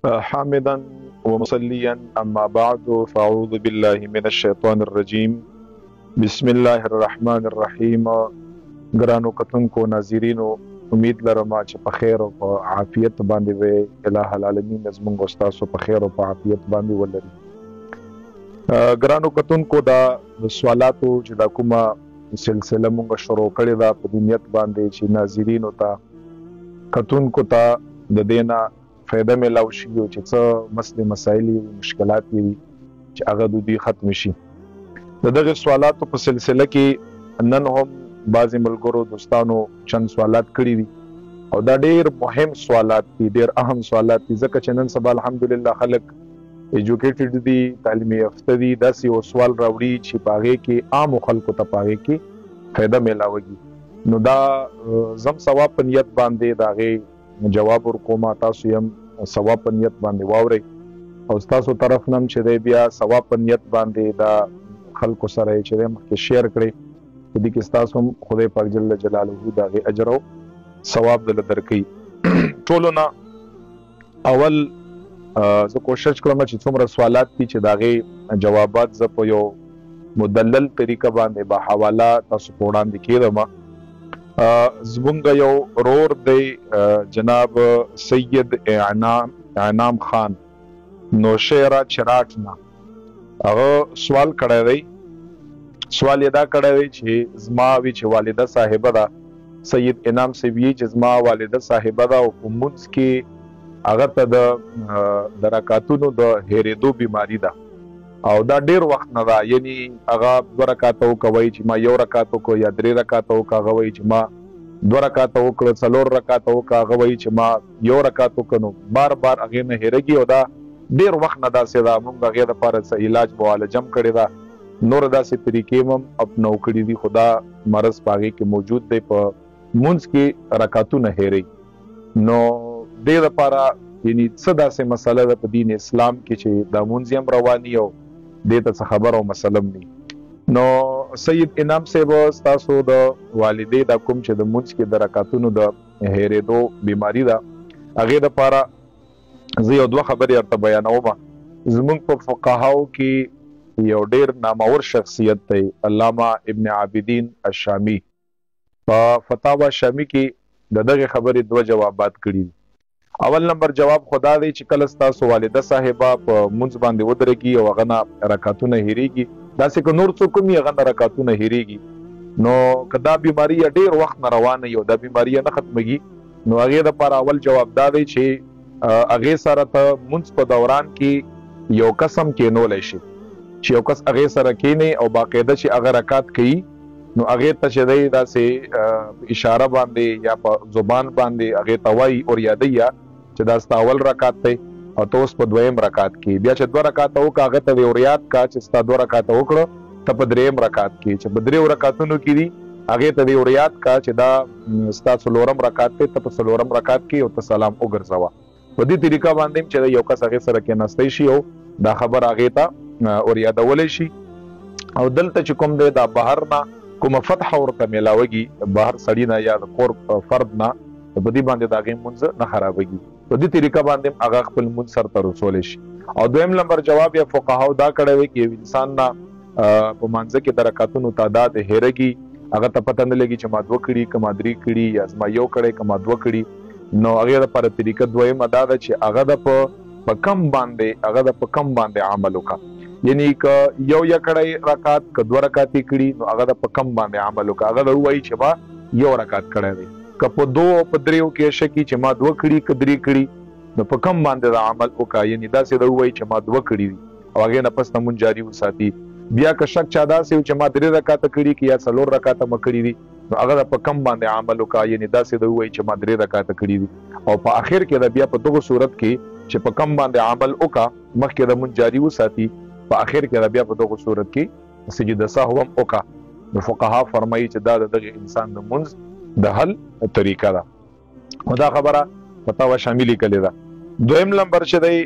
حامدا ومصليا أما بعد فأعوذ بالله من الشيطان الرجيم بسم الله الرحمن الرحيم. ګرانو کتونکو ناظرینو، امید لرم چې په خیر او په عافیت باندې وي. الٰه العالمین زموږ او ستاسو په خیر او په عافیت باندې ولري. ګرانو کتونکو، دا سوالاتو چې دا کومه سلسله مونږ شروع کړې ده په دې نیت باندې چې ناظرینو ته کتونکو ته د دې نه فایده میلاو شي او چې څه مسلې مسایل مشکلات وي چې هغه د دوی ختم شي. د دغه سوالاتو په سلسله کې نن هم بعضې ملګرو دوستانو چند سوالات کړي دي او دا ډېر مهم سوالات دي، ډېر اهم سوالات دي، ځکه چې نن سبا الحمدلله خلک ایجوکیټډ دي، تعلیم یافته دي. داسې یو سوال راوړي چې په هغې کې عامو خلکو ته په هغې کې فایده میلاوږي. نو دا زم ثواب په نیت باندې د هغې جواب ورکوم، تاسو یې هم ثواب په نیت باندې واورئ او ستاسو طرف نه هم چې دی بیا ثواب په نیت باندې دا خلکو سره یې چې دی مخکې شیر کړئ. په دې کې ستاسو هم خدای پاک جل جلاله د هغې اجر او ثواب دله درکوي. ټولو نه اول زه کوشش کوم چې څومره سوالات دي چې د هغې جوابات زه په یو مدلل طریقه باندې با حواله تاسو په وړاندې کېږدم. زمونږ یو ورور دی جناب سید انعام خان نوشیره چراټ نه، هغه سوال کړی دی. سوال یې دا کړی دی چې زما وی چې والده صاحبه ده، سید انعام صاحب یې چې زما والده صاحبه ده او په مونځ کې هغه ته د رکعتونو د هېرېدو بیماري ده او دا ډیر وخت نه ده، یعنی هغه 2 رکعاته وکوي چې ما 1 رکعت وکړو یا 3 رکعاته وکړه، هغه وایي چې ما 2 رکعاته وکړه، 4 رکعاته وکړه، هغه وایي چې ما 1 رکعت وکړو. نو بار بار هغې نه هېرېږي او دا ډیر وخت نه داسې ده. موږ د هغې دپاره څه علاج معالجه هم کړې ده، نور داسې طریقې هم اپنو کړي دي، خو دا مرض په هغې کې موجود دی، په مونځ کې رکعتونه هېروي. نو دې دپاره یعنی څه داسې مسله ده په دین اسلام کې چې دا مونځ یې هم رواني او دې ته څه خبر او مسله هم ني. نو سید انعام صاحب، ستاسو د والدې دا کوم چې د مونځ کې د رکعتونو د هېرېدو بیماري ده، هغې دپاره زه یو 2 خبرې ورته بیانوم. زموږ په فقهاو کې یو ډېر نامور شخصیت دی، علامه ابن عابدین الشامي. په فتاوا شامي کې د دغې خبرې 2 جوابات کړي دي. اول نمبر جواب خدا دی چې کله ستاسو والده صاحبه په مونځ باندې ودرېږي او هغه نه رکعتونه هېرېږي، داسې که نور څوک هم هغه نه رکعتونه هېرېږي، نو که دا بیماري ډېر وخت نه روانه وي او دا بیماري نه ختمېږي، نو هغې دپاره اول جواب دا دی چې هغې سره ته مونځ په دوران کې یو کس هم کېنولی شي، چې یو کس هغې سره کېنی او باقاعده چې هغه رکعت کوي، نو هغې ته چې دی داسې اشاره باندې یا په زبان باندې هغې ته وایي اور یادوي چې دا ستا اول رکعت دی او ته اوس په 2م رکعت کې، بیا چې 2 رکعته وکړه هغه ته دې ور یاد کا چې ستا 2 رکعته وکړه ته په 3م رکعت کې، چې په 3 رکعتونو کې دي هغې ته دې ور یاد کا چې دا ستا 4م رکعت دی، ته په 4م رکعت کې او ته سلام وګرځوه. په دې طریقه باندې چې یو کس هغې سره کېناستی شي او دا خبر هغې ته ور یادولی شي. او دلته چې کوم دی دا بهر نه کومه فتح ورته میلاوږي، بهر سړي نه یا د کور فرد نه، په دې باندې د هغې مونځ نه خرابېږي. په دې طریقه باندې هغه خپل مونځ سرته رسولی شي. او 2م نمبر جواب یا فقهاو دا کړی دی چې یو انسان نه په مانځه کې د رکعتونو تعداد هېرېږي، هغه ته پته نه لګي چې ما 2 کړي که ما 3 کړي یا زما 1 کړی که ما 2 کړي. نو هغې دپاره طریقه 2م دا ده چې هغه د په کم باندې عمل وکړه، یعنی که یو کړی رکعت که 2 رکعت یې کړي، نو هغه د په کم باندې عمل وکړه، هغه د ووایي چې ما 1 رکعت کړی دی. که په 2 او په 3 کې شکی چې ما 2 کړي که 3 کړي، نو په کم باندې د عمل وکړه، یعنی داسې د ووایي چې ما 2 کړي دي او هغې نه پس مونځ جاري وساتي. بیا که شک چا داسې و چې ما 3 رکعته کړي که یا 4 رکعته مه کړي دي، نو هغه په کم باندې عمل وکړه، یعنی داسې د ووایي چې ما 3 رکعته کړي دي. او په آخر کې د بیا په دغه صورت کې چې په کم باندې عمل وکړه، مخکې د مونځ جاري وساتي، په آخر کې د بیا په دغه صورت کې سجده سهو هم وکړه. نو فقها فرمایي چې دا د دغه انسان د مونځ د حل طریقه ده. نو دا خبره فتاوا شاملي کړې ده. 2م نمبر چې دی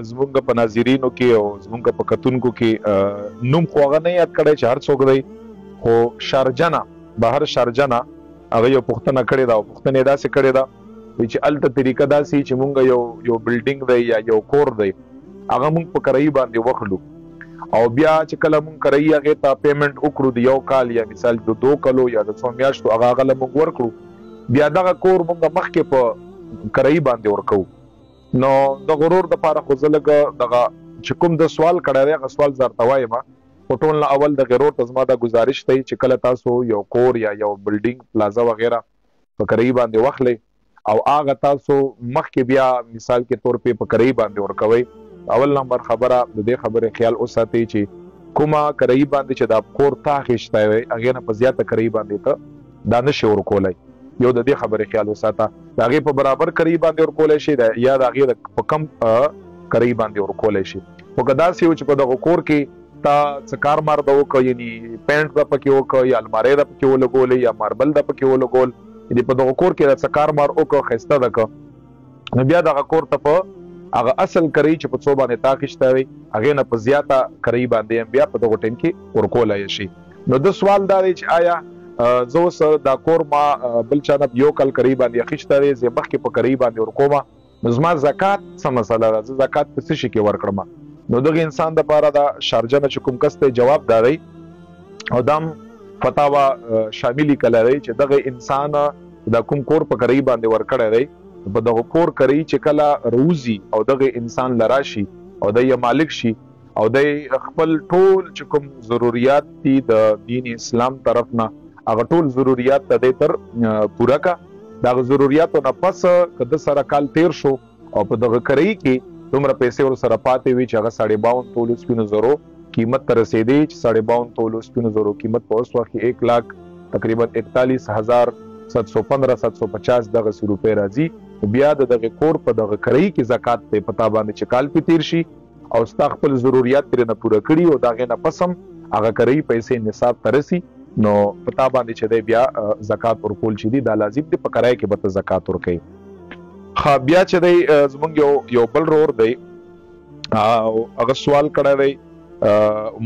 زمونږ په ناظرینو کې او زمونږ په کتونکو کې نوم خو هغه نه یاد کړی چې هر څوک دی، خو شارجنه بهر شارجنه هغه یو پوښتنه کړې ده او پوښتنه یې داسې کړې ده چې الته طریقه داسې چې مونږ یو بلډینګ دی یا یو کور دی هغه مونږ په کرایي باندې وخلو او بیا چې کله مونږ کرایي هغې ته پیمنټ وکړو د 1 کال یا مثال د 2 کالو یا د 100 میاشتو هغه له مونږ ورکړو بیا دغه کور مونږ مخکې په کرایي باندې ورکوو نو د غرور دپاره خو زه لږ دغه چې کوم د سوال کړی دی هغه سوال درته وایم خو ټول نه اول د غرور ته زما دا گزارش دی چې کله تاسو یو کور یا یو بلډینګ پلازا وغیره په کرایي باندې واخلئ او هغه تاسو مخکې بیا مثال کې طور په کرایي باندې ورکوئ اول نمبر خبره د دې خبرې خیال وساتئ چې کومه کرایي باندې چې دا کور تا اخیستی وی هغې نه په زیاته کرایي باندې ته دا نشي ورکولی یو د دې خبرې خیال وساته د هغې په برابر کرایي باندې ورکولی شي یا د هغې په کم کرایي باندې ورکولی شي خو که داسې و چې په دغه کور کې تا څه کار مار به وکړه یعنې پینټ به پکې وکړه یا المارۍ ده پکې ولګولې یا ماربل ده پکې ولګول یعنې په دغه کور کې څه کار مار وکړه ښایسته ده که نو بیا دغه کور ته په هغه اصل کرایي چې په څو باندې تا اخیستی وي هغې نه په زیاته کرایي باندې هم بیا په دغه ټایم کې ورکولی شي نو د سوال دا دی چې آیا زه اوس دا کور ما بل چا نه 1 کال کرایي باندې اخیستی دی زه مخکې په کرایي باندې ورکومه نو زما زکات څه مسله ده زه زکات په څه شي کې ورکړم نو دغه انسان دپاره دا شارجه نه چې کوم کس ته جواب دا دی او دا هم فتاوا شاملي کلی دی چې دغه انسان دا کوم کور په کرایي باندې ورکړی دی په دغه کور کرایي چې کله روزي او دغه انسان لراشي او د یې مالک شي او د خپل ټول چې کوم ضرورت دي د دین اسلام طرف نه هغه ټول ضرورت ته دی تر پوره کا دغه ضرورتو نه پس که د سره کال تیر شو او په دغه کرایي کې دومره پیسې ور سره پاتې وي چې هغه 52 تولو سپینو زرو قیمت ته رسېدی چې 52 تولو سپینو زرو قیمت په اوس وخت کې 1 लाख تقریبا 41,750 دغه روپۍ راځي بیا دغه کور په دغه کرایي کې زکات ته پتا باندې چې کال په تیر شي او ستا خپل ضرورت ترې نه پوره کړي او دغه نه پسم هغه کرایي پیسې نصاب ته رسي نو پتا باندې چې دی بیا زکات ورکول چې دي دا لازم دی په کرایه کې به زکات ورکوي خا بیا چې دی زمونږ یو بل رور دی هغه سوال کړی دی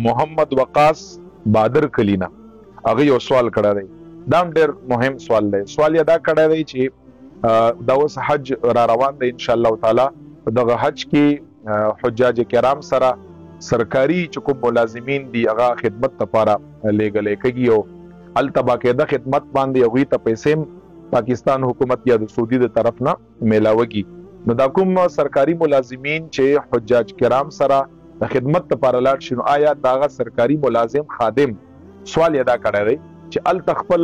محمد وقاص بادر کلینا هغه یو سوال کړی دی دا ډېر مهم سوال دی سوال یې دا کړی دی چې دا اوس حج را روان دی ان شاء الله تعالی دغه حج کې حجاج کرام سره سرکاري چې کوم ملازمین دي هغه خدمت لپاره لیږلی کېږي او هلته باقاعده خدمت باندې هغوی ته پیسې پاکستان حکومت یا د سعودي د طرف نه میلاوږي نو دا کوم سرکاري ملازمین چې حجاج کرام سره د خدمت لپاره لاړ شي نو آیا دغه سرکاري ملازم خادم سوال یې دا کړی دی چې هلته خپل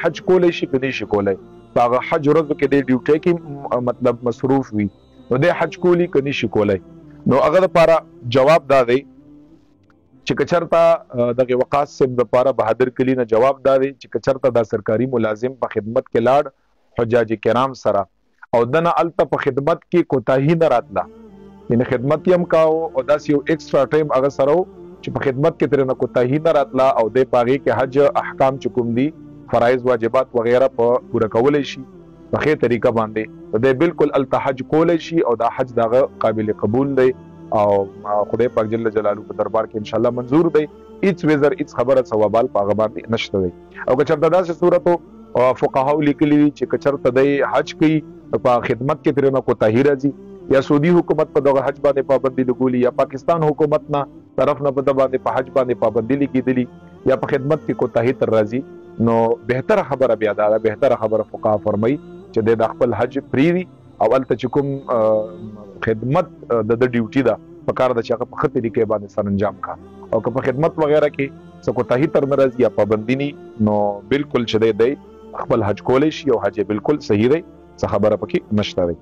حج کولی شي که نه شي کولی په هغه حج ورځو کې د ډیوټۍ کې مطلب مصروف وي نو د حج کولی که نه شي کولی نو هغه دپاره جواب دا دی چې که چېرته دغه وقاص صاحب دپاره بهادر کلي نه جواب دا دی چې که چېرته دا سرکاري ملازم په خدمت کې لاړ حجاج کرام سره او دنه هلته په خدمت کې کوتاهي نه راتله یعنې خدمت یې هم کاو او داسې یو ایکسټرا ټایم هغه سره و چې په خدمت کې ترې نه کوتاهي نه راتله او دی په هغې کې حج احکام چې کوم دي فرایض واجبات وغیره په پوره کولی شي په ښې طریقه باندې دی بالکل هلته حج کولی شي او دا حج دغه قابل قبول دی او خدای پاک جل جلاله په دربار کې انشاءالله منظور دی هیڅ وزر هیڅ خبره څه وبال په هغه باندې نشته دی او که چېرته داسې صورت فقهاو لیکلي دي چې که چېرته دی حج کوي په خدمت کې ترې نه کوتاهي راځي یا سعودي حکومت په دغه حج باندې پابندي لګولي یا پاکستان حکومت نه طرف نه په ده باندې په حج باندې پابندي لګېدلي یا په خدمت کې کوتاهي تر راځي نو بهتره خبره بیا دا ده بهتره خبره فقها فرمایي چې دی د خپل حج پرېږدي او هلته چې کوم خدمت د ډیوټي ده پکار ده چې هغه په ښه طریقې باندې سرانجام کړه او که په خدمت وغیره کې څه کوتاهي تر نه راځي یا پابندي نه نو بالکل چې دی خپل حج کولی شي او حج یې بالکل صحیح دی څه خبره پکې نشته دی